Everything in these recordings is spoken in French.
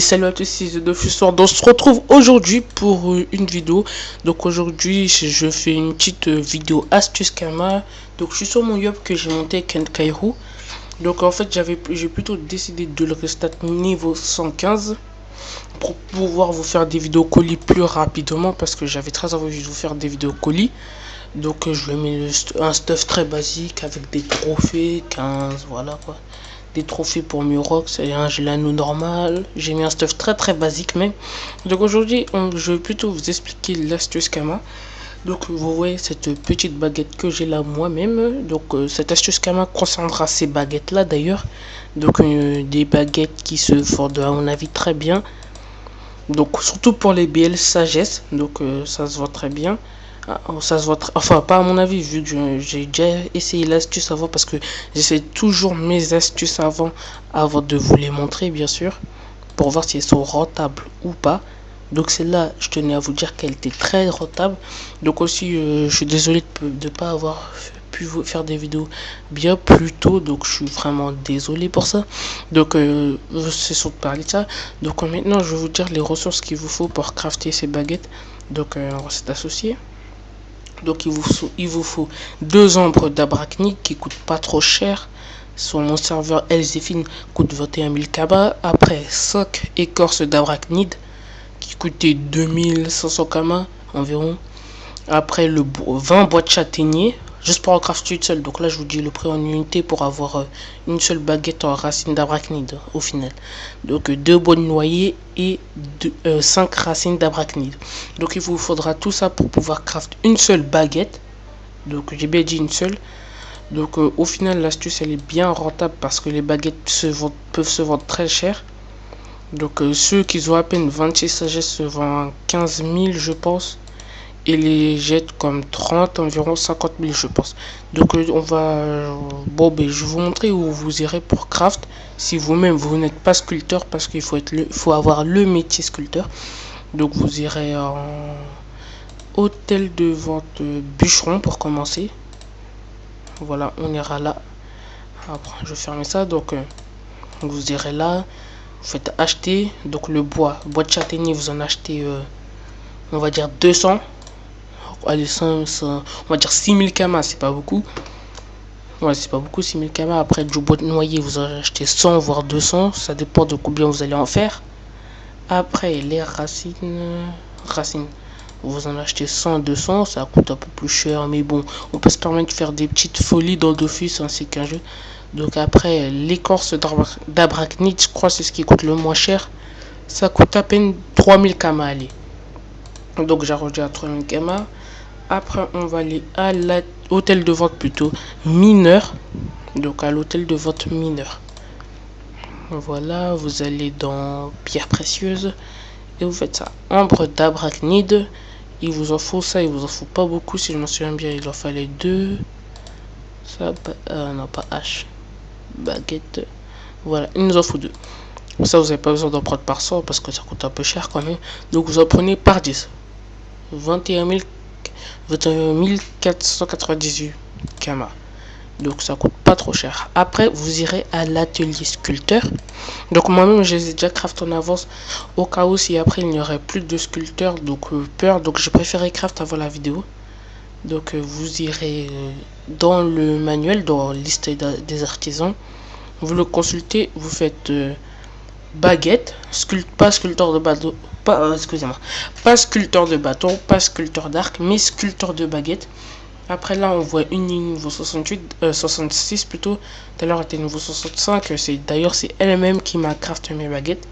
Salut à tous, c'est The Fussor. Donc on se retrouve aujourd'hui pour une vidéo. Donc aujourd'hui je fais une petite vidéo astuce Kama. Donc je suis sur mon Yop que j'ai monté avec Kairo. Donc en fait j'ai plutôt décidé de le restart niveau 115 pour pouvoir vous faire des vidéos colis plus rapidement, parce que j'avais très envie de vous faire des vidéos colis. Donc je lui ai mis un stuff très basique avec des trophées 15, voilà quoi, des trophées pour Murox et un gelano normal. J'ai mis un stuff très basique même. Donc aujourd'hui je vais plutôt vous expliquer l'astuce Kama. Donc vous voyez cette petite baguette que j'ai là moi-même. Donc cette astuce Kama concernera ces baguettes là d'ailleurs. Donc des baguettes qui se fondent à mon avis très bien. Donc surtout pour les BL sagesse. Donc ça se voit très bien. Ça se voit enfin pas à mon avis, vu que j'ai déjà essayé l'astuce avant, parce que j'essaie toujours mes astuces avant de vous les montrer bien sûr, pour voir si elles sont rentables ou pas. Donc celle-là, je tenais à vous dire qu'elle était très rentable. Donc aussi je suis désolé de pas avoir pu vous faire des vidéos bien plus tôt, donc je suis vraiment désolé pour ça. Donc c'est sur de parler de ça. Donc maintenant je vais vous dire les ressources qu'il vous faut pour crafter ces baguettes. Donc recette associée. Donc il vous faut 2 ombres d'abrachnide qui coûtent pas trop cher. Sur mon serveur Elzefine coûte 21 000 kama. Après 5 écorces d'abrachnide qui coûtaient 2500 kama environ. Après le 20 bois de châtaignier, juste pour en crafter une seule. Donc là je vous dis le prix en unité pour avoir une seule baguette en racine d'abrachnide au final. Donc 2 bois de noyer et 5 racines d'abrachnide. Donc il vous faudra tout ça pour pouvoir craft une seule baguette. Donc j'ai bien dit une seule. Donc au final l'astuce elle est bien rentable, parce que les baguettes peuvent se vendre très cher. Donc ceux qui ont à peine 26 sagesses se vendent 15 000 je pense, et les jettent comme 30, environ 50 000 je pense. Donc on va je vais vous montrer où vous irez pour craft si vous-même vous n'êtes pas sculpteur, parce qu'il faut avoir le métier sculpteur. Donc vous irez en hôtel de vente bûcheron pour commencer. Voilà, on ira là. Après je vais fermer ça. Donc vous irez là, vous faites acheter. Donc le bois de châtaignier, vous en achetez on va dire 200. Allez, 500, on va dire 6000 kama, c'est pas beaucoup. Ouais, c'est pas beaucoup, 6000 kama. Après du bois de noyer, vous en achetez 100 voire 200, ça dépend de combien vous allez en faire. Après les racines, vous en achetez 100, 200, ça coûte un peu plus cher, mais bon, on peut se permettre de faire des petites folies dans Dofus ainsi qu'un jeu. Donc après l'écorce d'abrachnide, je crois c'est ce qui coûte le moins cher, ça coûte à peine 3000 kama. Allez, donc j'ai arrangé à 3000 kama. Après on va aller à l'hôtel de vente plutôt mineur. Donc à l'hôtel de vente mineur, voilà, vous allez dans pierres précieuses et vous faites ça, ambre d'abrachnide. Il vous en faut ça, il vous en faut pas beaucoup, si je me souviens bien il en fallait 2. Ça non, pas hache, baguette, voilà, il nous en faut 2. Ça vous n'avez pas besoin d'en prendre par 100 parce que ça coûte un peu cher quand même. Donc vous en prenez par 10, 21 498 kama. Donc ça coûte pas trop cher. Après vous irez à l'atelier sculpteur. Donc moi-même je les ai déjà craft en avance, au cas où si après il n'y aurait plus de sculpteurs. Donc donc j'ai préféré craft avant la vidéo. Donc vous irez dans le manuel, dans la liste des artisans, vous le consultez, vous faites baguette, pas sculpteur de bateau, excusez-moi, pas sculpteur de bâton, pas sculpteur d'arc, mais sculpteur de baguette. Après là on voit une ligne niveau 66 plutôt. Tout à l'heure était niveau 65, d'ailleurs c'est elle-même qui m'a crafté mes baguettes.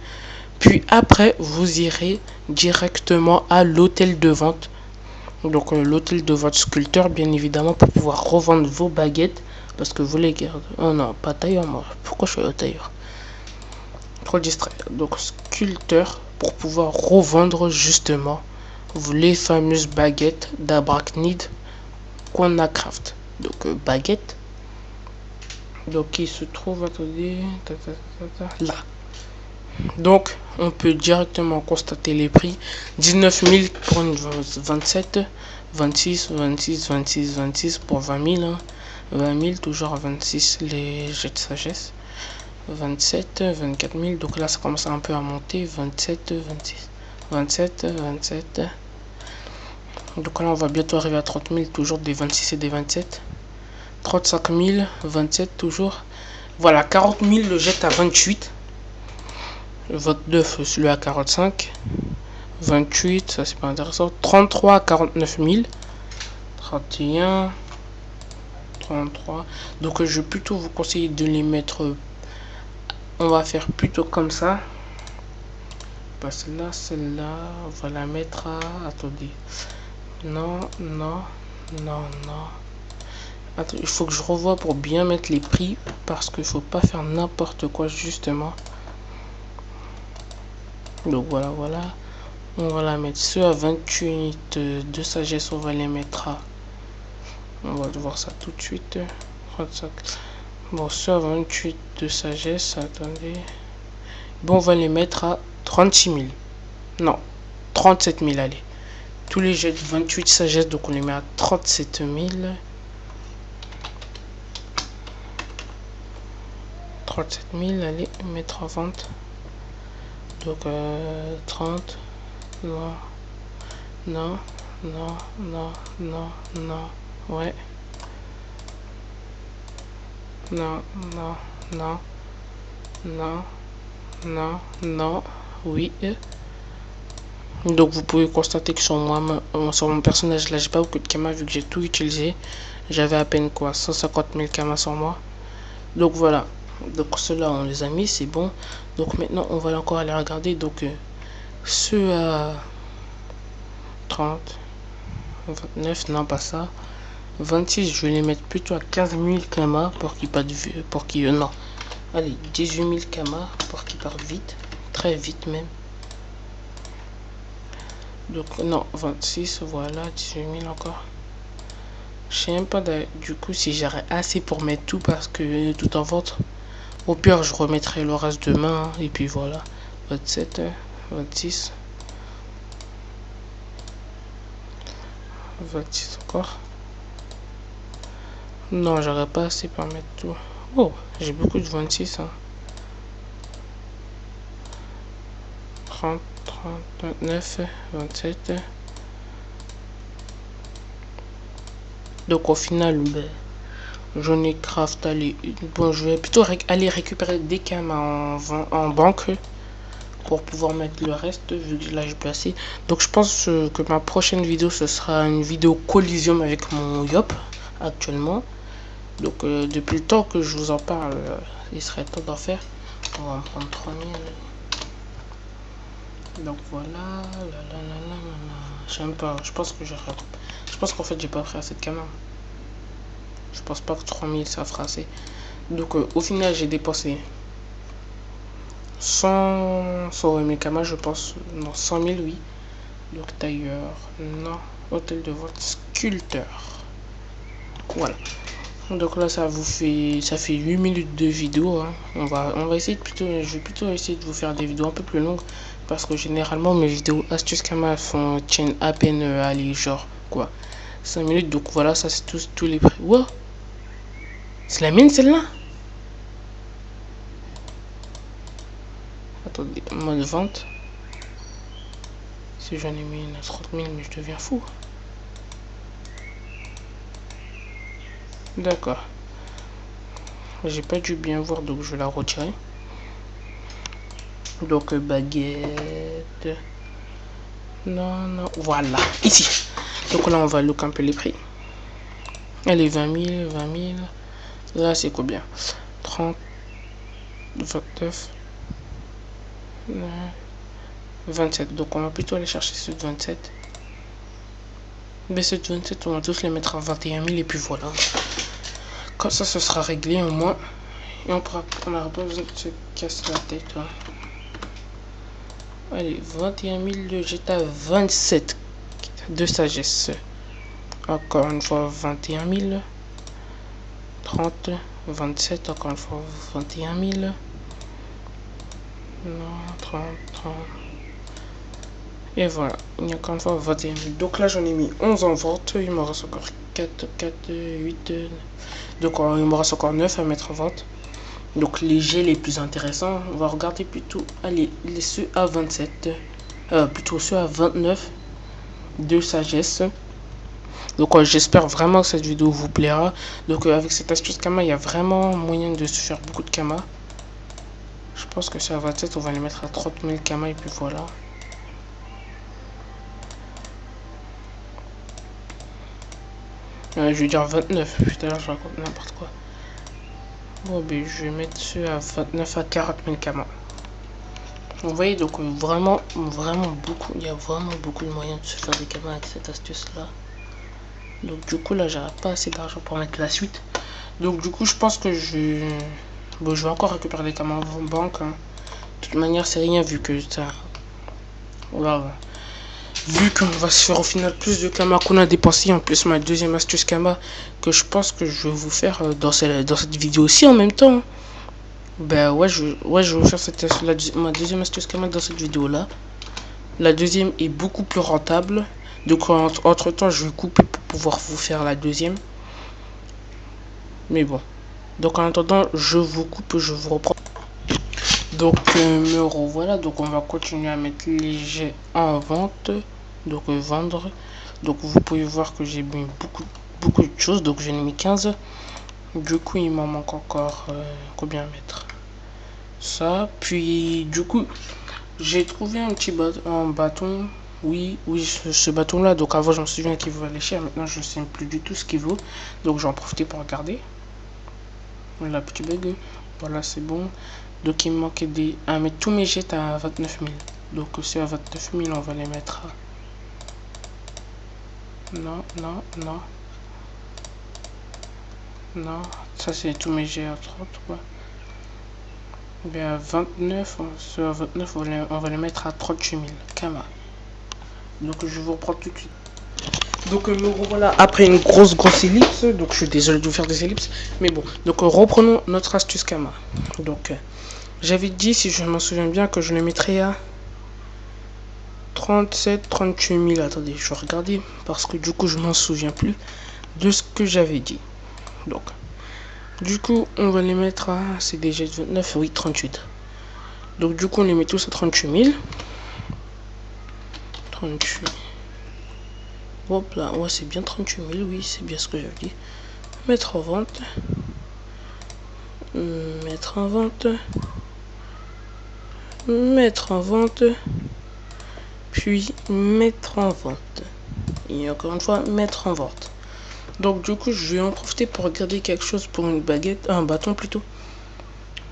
Puis après vous irez directement à l'hôtel de vente. Donc l'hôtel de votre sculpteur bien évidemment, pour pouvoir revendre vos baguettes, parce que vous les gardez. Oh non, pas tailleur, moi pourquoi je suis au tailleur, trop distrait. Donc sculpteur, pour pouvoir revendre justement les fameuses baguettes d'abrachnide qu'on a craft. Donc baguette, donc il se trouve, attendez, là. Donc on peut directement constater les prix. 19 000 pour une 27, 26, 26, 26, 26 pour 20 000. Hein. 20 000, toujours à 26 les jets de sagesse. 27, 24 000. Donc là, ça commence un peu à monter. 27, 26, 27, 27. Donc là, on va bientôt arriver à 30 000, toujours des 26 et des 27. 35 000, 27 toujours. Voilà, 40 000 le jet à 28. 29 celui à 45. 28, ça c'est pas intéressant. 33 à 49 000. 31. 33. Donc je vais plutôt vous conseiller de les mettre. On va faire plutôt comme ça. Parce que là, celle-là, on va la mettre à. Attendez. Non, non, non, non. Attends, il faut que je revoie pour bien mettre les prix. Parce qu'il faut pas faire n'importe quoi, justement. Donc voilà, voilà. On va la mettre ceux à 28 de sagesse. On va les mettre à. On va voir ça tout de suite. 35. Bon, ceux à 28 de sagesse. Attendez. Bon, on va les mettre à 36 000. Non, 37 000, allez. Tous les jets de 28 sagesse, donc on les met à 37 000. 37 000, allez, mettre en vente. Donc 30. Non. Non. Non. Non. Non. Non. Ouais. Non. Non. Non. Non. Non. Non. Oui. Donc vous pouvez constater que sur moi, sur mon personnage là, j'ai pas beaucoup de kamas vu que j'ai tout utilisé. J'avais à peine quoi, 150 000 kamas sur moi. Donc voilà. Donc ceux-là on les a mis, c'est bon. Donc maintenant on va encore aller regarder. Donc ceux à 30, 29, non pas ça. 26, je vais les mettre plutôt à 15 000 kamas pour qu'ils partent vite. Pour qu'ils non. Allez, 18 000 kamas pour qu'ils partent vite. Très vite même. Donc non, 26, voilà, 18 000 encore. Je sais même pas du coup si j'aurai assez pour mettre tout parce que tout en vente. Au pire, je remettrai le reste demain. Et puis voilà, 27, 26. 26 encore. Non, j'aurais pas assez pour mettre tout. Oh, j'ai beaucoup de 26. Hein. 30, 39, 27. Donc au final, ben, j'en ai craft. Allez, bon, je vais plutôt aller récupérer des kamas en banque pour pouvoir mettre le reste vu que là j'ai placé. Donc je pense que ma prochaine vidéo ce sera une vidéo collision avec mon Yop actuellement. Donc depuis le temps que je vous en parle, il serait temps d'en faire. On va en prendre 3000. Donc voilà, j'aime pas, je pense que je pense qu'en fait j'ai pas pris assez de kamas. Je pense pas que 3000 ça fera assez. Donc au final j'ai dépensé 100 000 kamas je pense. Non, 100 000 oui. Donc tailleur, non. Hôtel de vente, sculpteur. Voilà. Donc là ça fait 8 minutes de vidéo. Hein. On va essayer je vais plutôt essayer de vous faire des vidéos un peu plus longues. Parce que généralement mes vidéos astuces kamas tiennent à peine aller genre quoi 5 minutes. Donc voilà, ça c'est tous les prix. Wow, c'est la mienne celle-là. Attendez, mode vente. Si j'en ai mis une à 30 000, mais je deviens fou. D'accord. J'ai pas dû bien voir, donc je vais la retirer. Donc baguette. Non, non. Voilà, ici. Donc là, on va look un peu les prix. Allez, 20 000, 20 000. Là, c'est combien? 30, 29, 27. Donc on va plutôt aller chercher ceux de 27. Mais ceux de 27, on va tous les mettre à 21 000 et puis voilà. Comme ça, ce sera réglé au moins. Et on n'aura pas besoin de se casser la tête. Hein. Allez, 21 000 de Jetta, 27 de sagesse. Encore une fois, 21 000. 30, 27, encore une fois, 21 000. Non, 30, 30. Et voilà, il y a encore une fois 21 000. Donc là, j'en ai mis 11 en vente. Il me reste encore 4, 4, 8. Donc il me reste encore 9 à mettre en vente. Donc les jets les plus intéressants, on va regarder plutôt allez, ceux à 27. Plutôt ceux à 29 de sagesse. Donc j'espère vraiment que cette vidéo vous plaira. Donc avec cette astuce Kama, il y a vraiment moyen de se faire beaucoup de Kama. Je pense que ceux à 27, on va les mettre à 30 000 Kama et puis voilà. Je vais dire 29, putain là je raconte n'importe quoi. Bon ben je vais mettre ceux à 29 à 40 000 Kama. Vous voyez donc vraiment beaucoup, il y a vraiment beaucoup de moyens de se faire des Kama avec cette astuce là. Donc du coup là j'aurai pas assez d'argent pour mettre la suite. Donc du coup je pense que je vais encore récupérer des Kama en banque. Hein. De toute manière c'est rien vu que ça... Voilà. Vu qu'on va se faire au final plus de Kama qu'on a dépensé, en plus ma deuxième astuce Kama que je pense que je vais vous faire dans cette vidéo aussi en même temps. Ben ouais, je vais vous faire ma deuxième astuce Kama dans cette vidéo là. La deuxième est beaucoup plus rentable. Donc entre temps je vais couper pour pouvoir vous faire la deuxième. Mais bon. Donc en attendant je vous coupe, je vous reprends. Donc me revoilà, donc on va continuer à mettre les jets en vente. Donc vendre. Donc vous pouvez voir que j'ai mis beaucoup de choses. Donc j'en ai mis 15. Du coup il m'en manque encore combien mettre ça. Puis du coup j'ai trouvé un petit bâton. Oui, ce bâton là. Donc avant je me souviens qu'il valait cher. Maintenant je ne sais plus du tout ce qu'il vaut. Donc j'en profite pour regarder. La petit bug. Voilà c'est bon. Donc il me manquait des... à mettre tous mes jets à 29 000. Donc c'est à 29 000 on va les mettre à... Non. Non, ça c'est tous mes jets à 30 quoi. Bien à 29, à 29 on va les mettre à 38 000 Kama. Donc je vous reprends tout de suite. Donc me revoilà après une grosse ellipse. Donc je suis désolé de vous faire des ellipses. Mais bon, donc reprenons notre astuce Kama. Donc j'avais dit, si je m'en souviens bien, que je le mettrais à 37, 38 000. Attendez, je vais regarder parce que du coup je m'en souviens plus de ce que j'avais dit. Donc du coup on va les mettre à... c'est déjà 29, oui 38. Donc du coup on les met tous à 38 000. 38. Hop là, ouais c'est bien 38 000, oui c'est bien ce que j'avais dit. Mettre en vente. Mettre en vente. Mettre en vente. Puis mettre en vente. Et encore une fois, mettre en vente. Donc du coup, je vais en profiter pour regarder quelque chose pour une baguette, un bâton plutôt.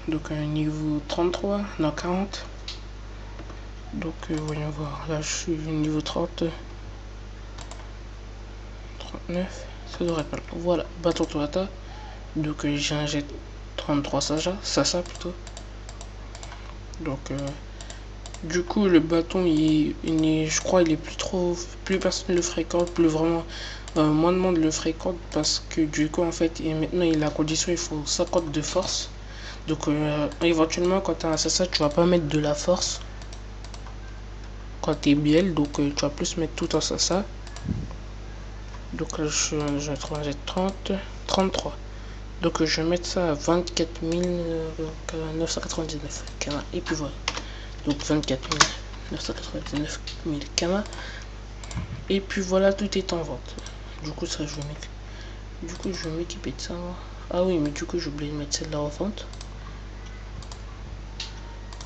Donc un niveau 33, non 40. Donc voyons voir, là je suis niveau 30. 39, ça devrait pas. Voilà, bâton Toyota. Donc j'ai un jet 33 ça plutôt. Donc du coup le bâton je crois il est plus personne le fréquente, plus vraiment moins de monde le fréquente parce que du coup en fait maintenant il a la condition il faut 50 de force. Donc éventuellement quand tu as un assassin tu vas pas mettre de la force quand tu es biel, donc tu vas plus mettre tout en assassin. Donc là je trouve un jet 33. Donc je vais mettre ça à 24 999 Kama et puis voilà. Donc 24 999 000 Kama. Et puis voilà, tout est en vente. Du coup ça je vais mettre. Du coup je vais m'équiper de ça. Ah oui mais du coup j'ai oublié de mettre celle-là en vente.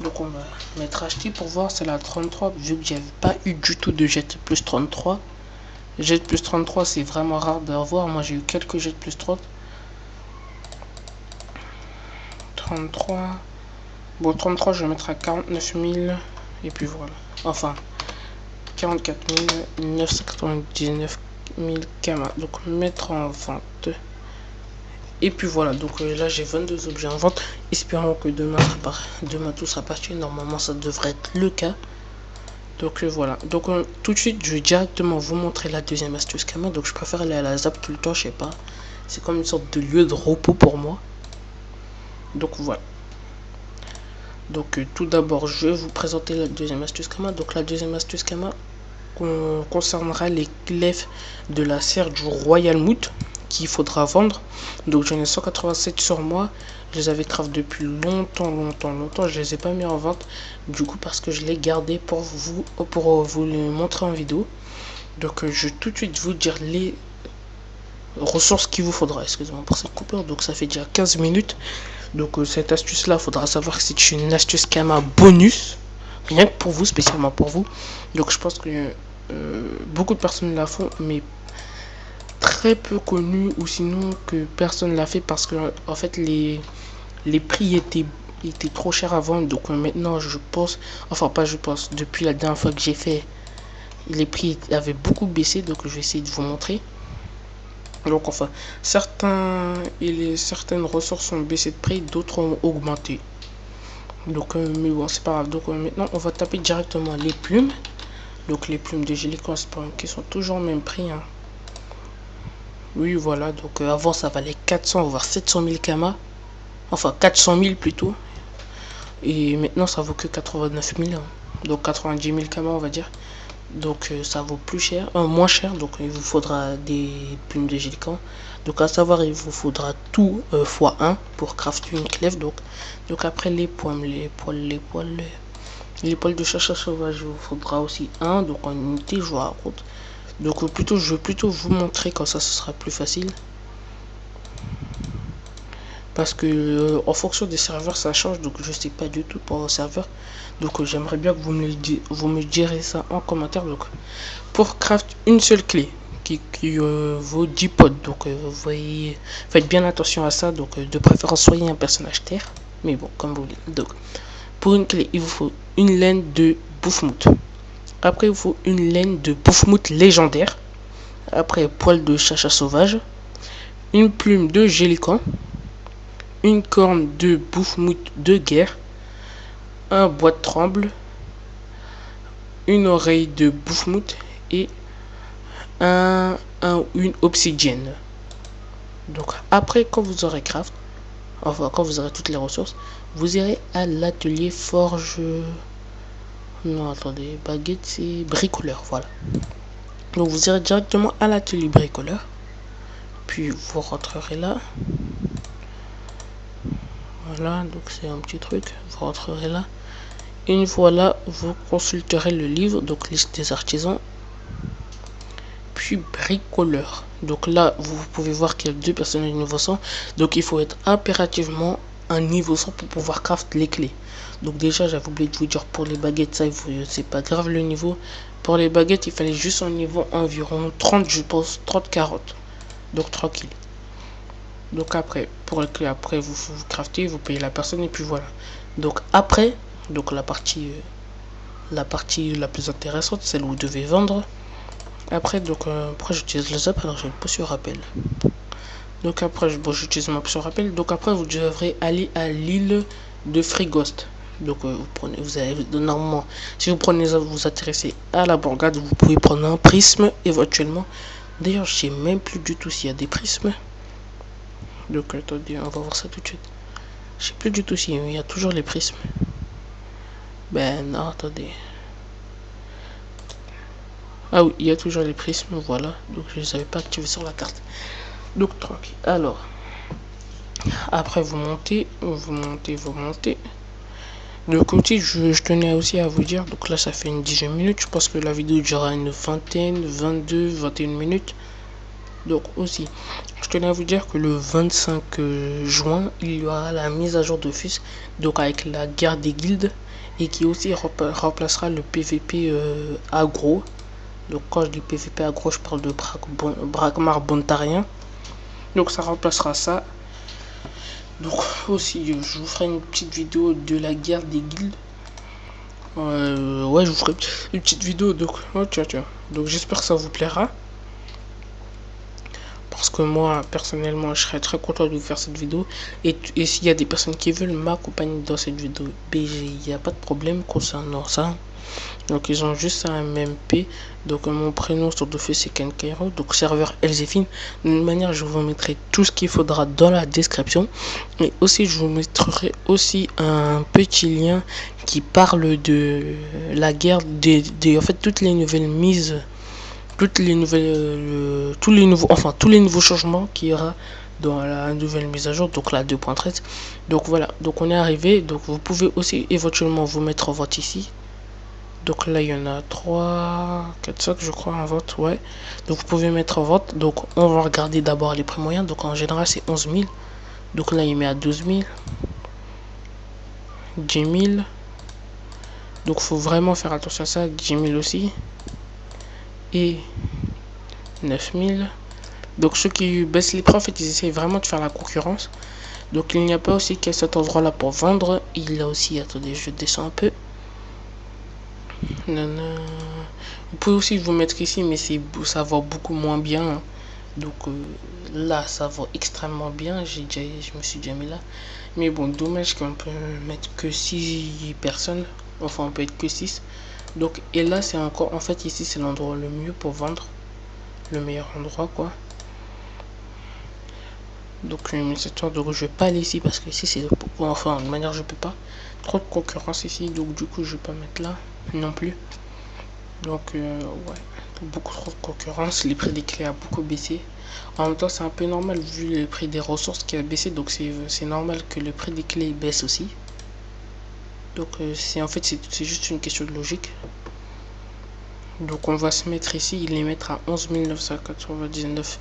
Donc on va mettre acheter pour voir c'est la 33 vu que j'avais pas eu du tout de jet plus 33. Jet plus 33 c'est vraiment rare d'avoir. Moi j'ai eu quelques jets plus 30. 33. Bon 33 je vais mettre à 49 000 et puis voilà. Enfin 44 999 000 Kama. Donc mettre en vente. Et puis voilà, donc là j'ai 22 objets en vente. Espérons que demain tout sera parti. Normalement ça devrait être le cas. Donc voilà, donc tout de suite je vais directement vous montrer la deuxième astuce Kama. Donc je préfère aller à la ZAP tout le temps, je sais pas. C'est comme une sorte de lieu de repos pour moi. Donc voilà. Donc tout d'abord, je vais vous présenter la deuxième astuce Kama. Donc la deuxième astuce Kama concernera les clefs de la serre du Royal Mood qu'il faudra vendre. Donc j'en ai 187 sur moi. Je les avais craft depuis longtemps. Je les ai pas mis en vente du coup parce que je les gardais pour vous les montrer en vidéo. Donc je vais tout de suite vous dire les ressources qu'il vous faudra. Excusez-moi pour cette coupure. Donc ça fait déjà 15 minutes. Donc cette astuce là, faudra savoir que c'est une astuce Kama bonus, rien que pour vous, spécialement pour vous. Donc je pense que beaucoup de personnes la font, mais très peu connu, ou sinon que personne l'a fait parce que en fait les prix étaient trop chers avant. Donc maintenant je pense, enfin pas je pense, depuis la dernière fois que j'ai fait, les prix avaient beaucoup baissé. Donc je vais essayer de vous montrer. Donc enfin, certaines ressources ont baissé de prix, d'autres ont augmenté. Donc mais bon, c'est pas grave. Donc maintenant on va taper directement les plumes. Donc les plumes de Gélicon qui sont toujours au même prix, hein. Oui voilà, donc avant ça valait 400 voire 700 000 Kama. Enfin 400 000 plutôt. Et maintenant ça vaut que 89 000, hein. Donc 90 000 Kama on va dire. Donc ça vaut plus cher, moins cher. Donc il vous faudra des plumes de Gélicon. Donc à savoir, il vous faudra tout x1 pour crafter une clef. Donc après les poils de chacha sauvage, il vous faudra aussi un. Donc en unité, je vous raconte. Donc je vais plutôt vous montrer, comme ça ce sera plus facile. Parce que en fonction des serveurs ça change, donc je sais pas du tout pour vos serveurs. Donc j'aimerais bien que vous me direz ça en commentaire. Donc pour craft une seule clé qui vaut 10 pots, donc vous voyez, faites bien attention à ça. Donc de préférence soyez un personnage terre, mais bon comme vous voulez. Donc pour une clé il vous faut une laine de Bouffmout. Après il vous faut une laine de Bouffmout légendaire. Après poil de chacha sauvage, une plume de Gélicon, une corne de Bouffmout de guerre, un bois de tremble, une oreille de Bouffmout et une obsidienne. Donc après, quand vous aurez craft, enfin quand vous aurez toutes les ressources, vous irez à l'atelier forge, non attendez, baguette c'est bricoleur, voilà. Donc vous irez directement à l'atelier bricoleur, puis vous rentrerez là. Voilà, donc c'est un petit truc, vous rentrerez là. Une fois là, vous consulterez le livre, donc liste des artisans, puis bricoleur. Donc là, vous pouvez voir qu'il y a 2 personnages niveau 100. Donc il faut être impérativement un niveau 100 pour pouvoir craft les clés. Donc déjà, j'avais oublié de vous dire pour les baguettes, ça c'est pas grave le niveau. Pour les baguettes, il fallait juste un niveau environ 30, je pense, 30-40. Donc tranquille. Donc après, pour les clés, après vous craftez, vous payez la personne et puis voilà. Donc après, donc la partie la plus intéressante, celle où vous devez vendre. Après, donc après j'utilise le zap, alors j'ai une potion rappel. Donc après, j'utilise ma potion rappel. Donc après, vous devrez aller à l'île de Frigost. Donc vous avez normalement, si vous prenez vous intéressez à la bourgade, vous pouvez prendre un prisme éventuellement. D'ailleurs, je sais même plus du tout s'il y a des prismes. Donc attendez, on va voir ça tout de suite. Je sais plus du tout s'il y a toujours les prismes. Ben non, attendez. Ah oui, il y a toujours les prismes, voilà. Donc je ne les avais pas activés sur la carte. Donc tranquille. Alors, après vous montez. Donc aussi, je tenais aussi à vous dire, donc là ça fait une dizaine de minutes. Je pense que la vidéo durera une vingtaine, 22, 21 minutes. Donc aussi, je tenais à vous dire que le 25 juin, il y aura la mise à jour d'office, donc avec la guerre des guildes, et qui aussi remplacera le PVP aggro. Donc quand je dis PVP aggro, je parle de Bragmar Bontarien. Donc ça remplacera ça. Donc aussi, je vous ferai une petite vidéo de la guerre des guildes. Ouais, je vous ferai une petite vidéo. Donc, oh, tiens. Donc j'espère que ça vous plaira. parce que moi personnellement je serais très content de vous faire cette vidéo, et s'il y a des personnes qui veulent m'accompagner dans cette vidéo, il n'y a pas de problème concernant ça. Donc ils ont juste un MP. Donc mon prénom sur Dofus c'est Kenkairo, donc serveur Elzefin. De toute manière je vous mettrai tout ce qu'il faudra dans la description, et aussi je vous mettrai aussi un petit lien qui parle de la guerre en fait toutes les nouvelles mises, toutes les nouvelles tous les nouveaux changements qu'il y aura dans la nouvelle mise à jour, donc la 2.13. donc voilà, donc on est arrivé. Donc vous pouvez aussi éventuellement vous mettre en vote ici. Donc là il y en a 3, 4, 5 je crois en vote, ouais. Donc vous pouvez mettre en vote. Donc on va regarder d'abord les prix moyens. Donc en général c'est 11 000. Donc là il met à 12 000, 10 000. Donc faut vraiment faire attention à ça. 10 000 aussi. Et 9 000. Donc ceux qui baissent les prix, en fait ils essayent vraiment de faire la concurrence. Donc il n'y a pas aussi qu'à cet endroit là pour vendre. Il a aussi, attendez je descends un peu. Vous pouvez aussi vous mettre ici, mais ça va beaucoup moins bien, hein. Donc là ça va extrêmement bien. Je me suis déjà mis là, mais bon, dommage qu'on peut mettre que 6 personnes, enfin on peut être que 6. Donc et là c'est encore, en fait ici c'est l'endroit le mieux pour vendre, le meilleur endroit quoi. Donc donc je vais pas aller ici parce que ici c'est, enfin de manière je peux pas, trop de concurrence ici, donc du coup je vais pas mettre là non plus. Donc ouais, beaucoup trop de concurrence. Les prix des clés a beaucoup baissé. En même temps c'est un peu normal vu le prix des ressources qui a baissé, donc c'est normal que le prix des clés baisse aussi. Donc c'est en fait c'est juste une question de logique. Donc on va se mettre ici, il les mettre à 11 999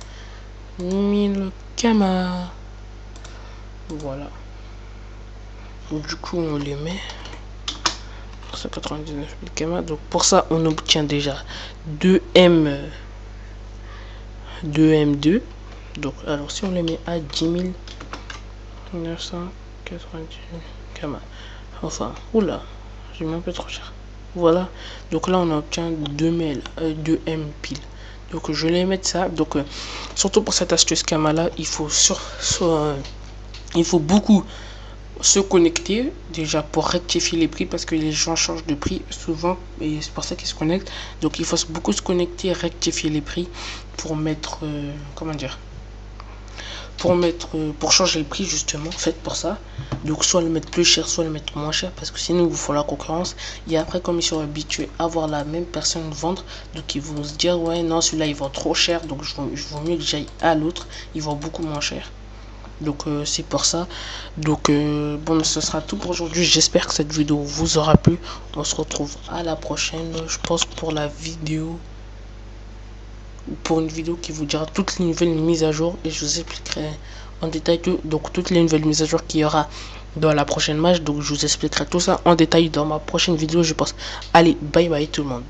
000 Kama. Voilà. Donc du coup on les met 199 000 Kama. Donc pour ça on obtient déjà 2M 2. Donc alors si on les met à 10 998 Kama, enfin oula, j'ai mis un peu trop cher. Voilà, donc là on obtient 2M pile. Donc je vais mettre ça. Donc surtout pour cette astuce Kama là, il faut beaucoup se connecter déjà pour rectifier les prix, parce que les gens changent de prix souvent et c'est pour ça qu'ils se connectent. Donc il faut beaucoup se connecter, rectifier les prix pour mettre comment dire, pour changer le prix justement, faites pour ça. Donc soit le mettre plus cher, soit le mettre moins cher, parce que sinon ils vous font la concurrence, et après comme ils sont habitués à voir la même personne vendre, donc ils vont se dire ouais non celui-là il vend trop cher, donc je vaut mieux que j'aille à l'autre, il vend beaucoup moins cher. Donc c'est pour ça. Donc bon, ce sera tout pour aujourd'hui. J'espère que cette vidéo vous aura plu. On se retrouve à la prochaine, je pense, pour la vidéo, pour une vidéo qui vous dira toutes les nouvelles mises à jour, et je vous expliquerai en détail donc toutes les nouvelles mises à jour qu'il y aura dans la prochaine match. Donc je vous expliquerai tout ça en détail dans ma prochaine vidéo, je pense. Allez, bye bye tout le monde.